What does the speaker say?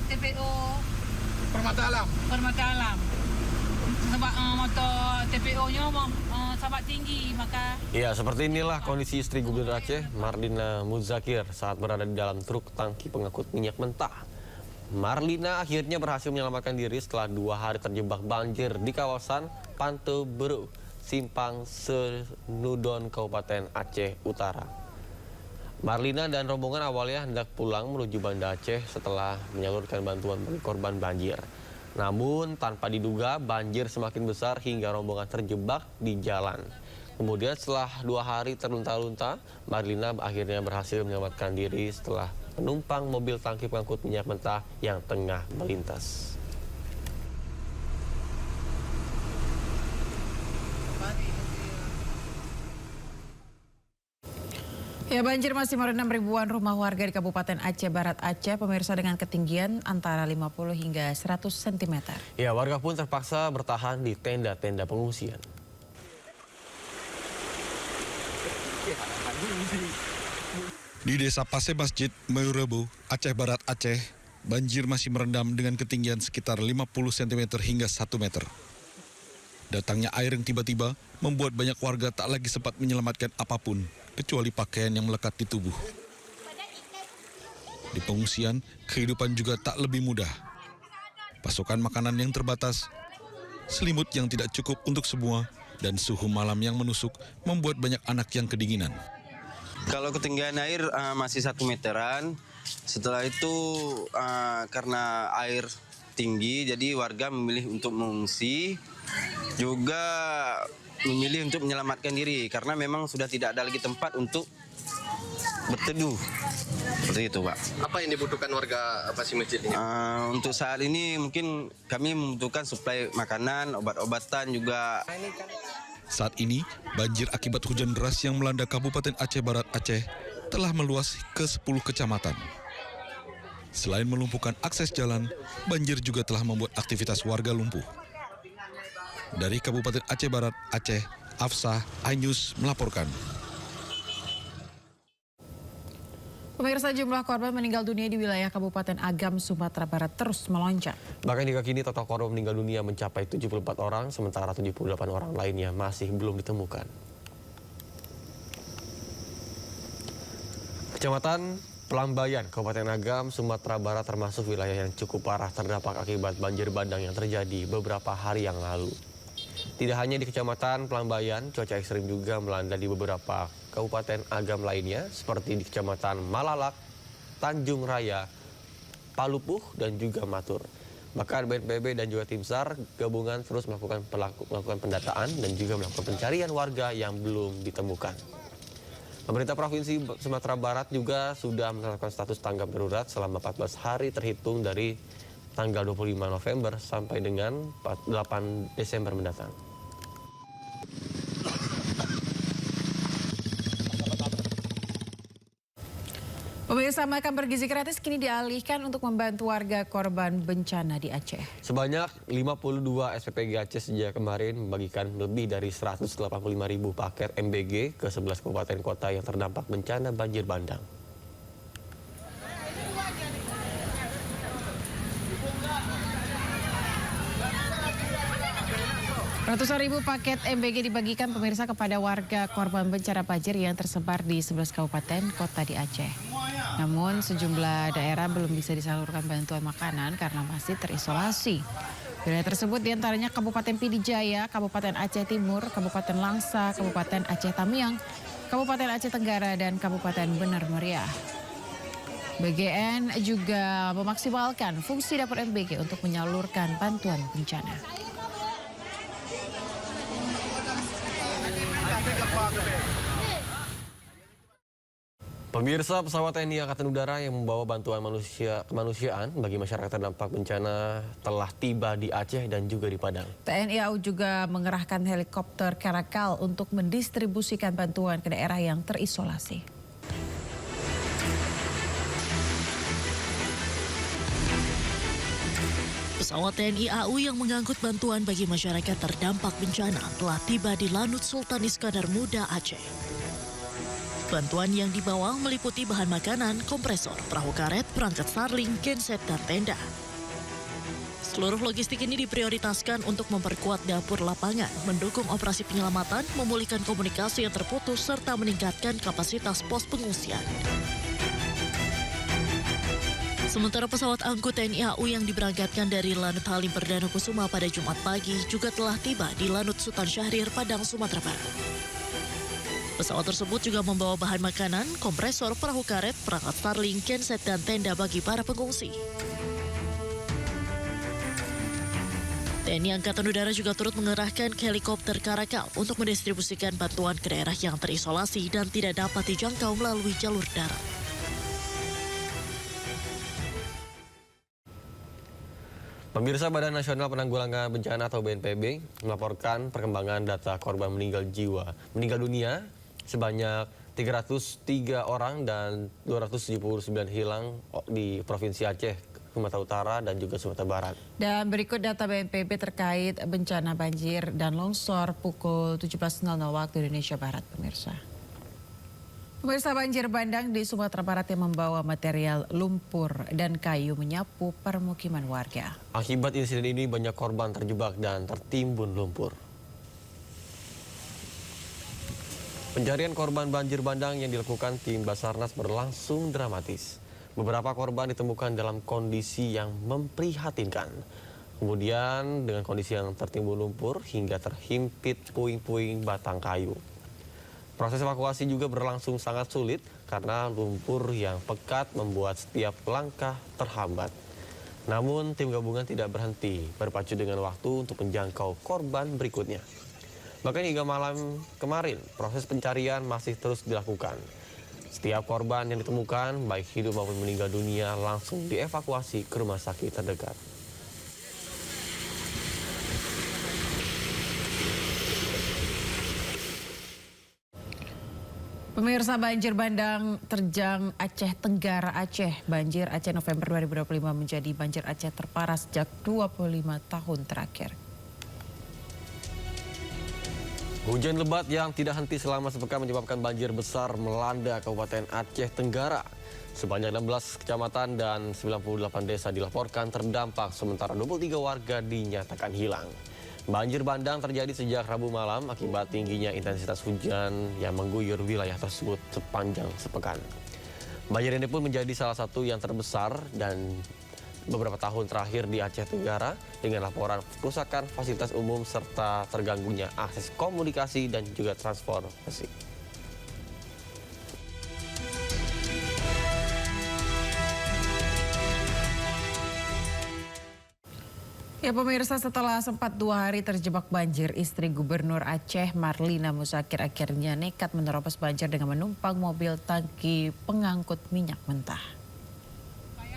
TPO Permata Alam. Permata Alam. Sebab motor TPO-nya sangat tinggi, maka... Ya, seperti inilah kondisi istri Gubernur Aceh, Marlina Muzakir, saat berada di dalam truk tangki pengangkut minyak mentah. Marlina akhirnya berhasil menyelamatkan diri setelah 2 hari terjebak banjir di kawasan Pantai Beru, Simpang Senudon, Kabupaten Aceh Utara. Marlina dan rombongan awalnya hendak pulang menuju Banda Aceh setelah menyalurkan bantuan bagi korban banjir. Namun tanpa diduga banjir semakin besar hingga rombongan terjebak di jalan. Kemudian setelah 2 hari terlunta-lunta, Marlina akhirnya berhasil menyelamatkan diri setelah penumpang mobil tangki pengangkut minyak mentah yang tengah melintas. Ya, banjir masih merendam ribuan rumah warga di Kabupaten Aceh Barat Aceh, pemirsa, dengan ketinggian antara 50 hingga 100 cm. Ya, warga pun terpaksa bertahan di tenda-tenda pengungsian. Di Desa Pasir Masjid, Mayurebu, Aceh Barat Aceh, banjir masih merendam dengan ketinggian sekitar 50 cm hingga 1 meter. Datangnya air yang tiba-tiba membuat banyak warga tak lagi sempat menyelamatkan apapun, kecuali pakaian yang melekat di tubuh. Di pengungsian, kehidupan juga tak lebih mudah. Pasokan makanan yang terbatas, selimut yang tidak cukup untuk semua, dan suhu malam yang menusuk membuat banyak anak yang kedinginan. Kalau ketinggian air masih 1 meteran, setelah itu karena air tinggi, jadi warga memilih untuk mengungsi, juga memilih untuk menyelamatkan diri karena memang sudah tidak ada lagi tempat untuk berteduh. Seperti itu, Pak. Apa yang dibutuhkan warga Pasir Masjid ini? Untuk saat ini mungkin kami membutuhkan suplai makanan, obat-obatan juga. Saat ini, banjir akibat hujan deras yang melanda Kabupaten Aceh Barat Aceh telah meluas ke 10 kecamatan. Selain melumpuhkan akses jalan, banjir juga telah membuat aktivitas warga lumpuh. Dari Kabupaten Aceh Barat Aceh, Afsah Ainus melaporkan. Pemirsa, jumlah korban meninggal dunia di wilayah Kabupaten Agam, Sumatera Barat terus melonjak. Bahkan hingga kini total korban meninggal dunia mencapai 74 orang, sementara 78 orang lainnya masih belum ditemukan. Kecamatan Pelambayan, Kabupaten Agam, Sumatera Barat termasuk wilayah yang cukup parah terdampak akibat banjir bandang yang terjadi beberapa hari yang lalu. Tidak hanya di Kecamatan Pelambayan, cuaca ekstrim juga melanda di beberapa Kabupaten Agam lainnya, seperti di Kecamatan Malalak, Tanjung Raya, Palupuh, dan juga Matur. Bahkan BNPB dan juga tim SAR gabungan terus melakukan pendataan dan juga melakukan pencarian warga yang belum ditemukan. Pemerintah Provinsi Sumatera Barat juga sudah menetapkan status tanggap darurat selama 14 hari terhitung dari tanggal 25 November sampai dengan 8 Desember mendatang. Pemirsa, makan bergizi gratis kini dialihkan untuk membantu warga korban bencana di Aceh. Sebanyak 52 SPPG Aceh sejak kemarin membagikan lebih dari 185.000 paket MBG ke 11 kabupaten kota yang terdampak bencana banjir bandang. Ratusan ribu paket MBG dibagikan pemirsa kepada warga korban bencana banjir yang tersebar di 11 kabupaten kota di Aceh. Namun sejumlah daerah belum bisa disalurkan bantuan makanan karena masih terisolasi. Wilayah tersebut diantaranya Kabupaten Pidijaya, Kabupaten Aceh Timur, Kabupaten Langsa, Kabupaten Aceh Tamiang, Kabupaten Aceh Tenggara, dan Kabupaten Benar Meriah. BGN juga memaksimalkan fungsi dapur MBG untuk menyalurkan bantuan bencana. Pemirsa, pesawat TNI Angkatan Udara yang membawa bantuan kemanusiaan bagi masyarakat terdampak bencana telah tiba di Aceh dan juga di Padang. TNI AU juga mengerahkan helikopter Caracal untuk mendistribusikan bantuan ke daerah yang terisolasi. Pesawat TNI AU yang mengangkut bantuan bagi masyarakat terdampak bencana telah tiba di Lanut Sultan Iskandar Muda, Aceh. Bantuan yang dibawa meliputi bahan makanan, kompresor, perahu karet, perangkat Starlink, genset, dan tenda. Seluruh logistik ini diprioritaskan untuk memperkuat dapur lapangan, mendukung operasi penyelamatan, memulihkan komunikasi yang terputus, serta meningkatkan kapasitas pos pengungsian. Sementara pesawat angkut TNI AU yang diberangkatkan dari Lanut Halim Perdana Kusuma pada Jumat pagi juga telah tiba di Lanut Sultan Syahrir, Padang, Sumatera Barat. Pesawat tersebut juga membawa bahan makanan, kompresor, perahu karet, perangkat Starlink, genset, dan tenda bagi para pengungsi. TNI Angkatan Udara juga turut mengerahkan helikopter Karakal untuk mendistribusikan bantuan ke daerah yang terisolasi dan tidak dapat dijangkau melalui jalur darat. Pemirsa, Badan Nasional Penanggulangan Bencana atau BNPB melaporkan perkembangan data korban meninggal dunia sebanyak 303 orang dan 279 hilang di Provinsi Aceh, Sumatera Utara, dan juga Sumatera Barat. Dan berikut data BNPB terkait bencana banjir dan longsor pukul 17.00 waktu Indonesia Barat, pemirsa. Pemirsa, banjir bandang di Sumatera Barat yang membawa material lumpur dan kayu menyapu permukiman warga. Akibat insiden ini banyak korban terjebak dan tertimbun lumpur. Pencarian korban banjir bandang yang dilakukan tim Basarnas berlangsung dramatis. Beberapa korban ditemukan dalam kondisi yang memprihatinkan. Kemudian dengan kondisi yang tertimbun lumpur hingga terhimpit puing-puing batang kayu. Proses evakuasi juga berlangsung sangat sulit karena lumpur yang pekat membuat setiap langkah terhambat. Namun tim gabungan tidak berhenti, berpacu dengan waktu untuk menjangkau korban berikutnya. Bahkan hingga malam kemarin, proses pencarian masih terus dilakukan. Setiap korban yang ditemukan, baik hidup maupun meninggal dunia, langsung dievakuasi ke rumah sakit terdekat. Pemirsa, banjir bandang terjang Aceh Tenggara Aceh. Banjir Aceh November 2025 menjadi banjir Aceh terparah sejak 25 tahun terakhir. Hujan lebat yang tidak henti selama sepekan menyebabkan banjir besar melanda Kabupaten Aceh Tenggara. Sebanyak 16 kecamatan dan 98 desa dilaporkan terdampak, sementara 23 warga dinyatakan hilang. Banjir bandang terjadi sejak Rabu malam akibat tingginya intensitas hujan yang mengguyur wilayah tersebut sepanjang sepekan. Banjir ini pun menjadi salah satu yang terbesar dan beberapa tahun terakhir di Aceh Tenggara dengan laporan kerusakan fasilitas umum serta terganggunya akses komunikasi dan juga transportasi. Ya pemirsa, setelah sempat 2 hari terjebak banjir, istri Gubernur Aceh Marlina Muzakir akhirnya nekat menerobos banjir dengan menumpang mobil tangki pengangkut minyak mentah.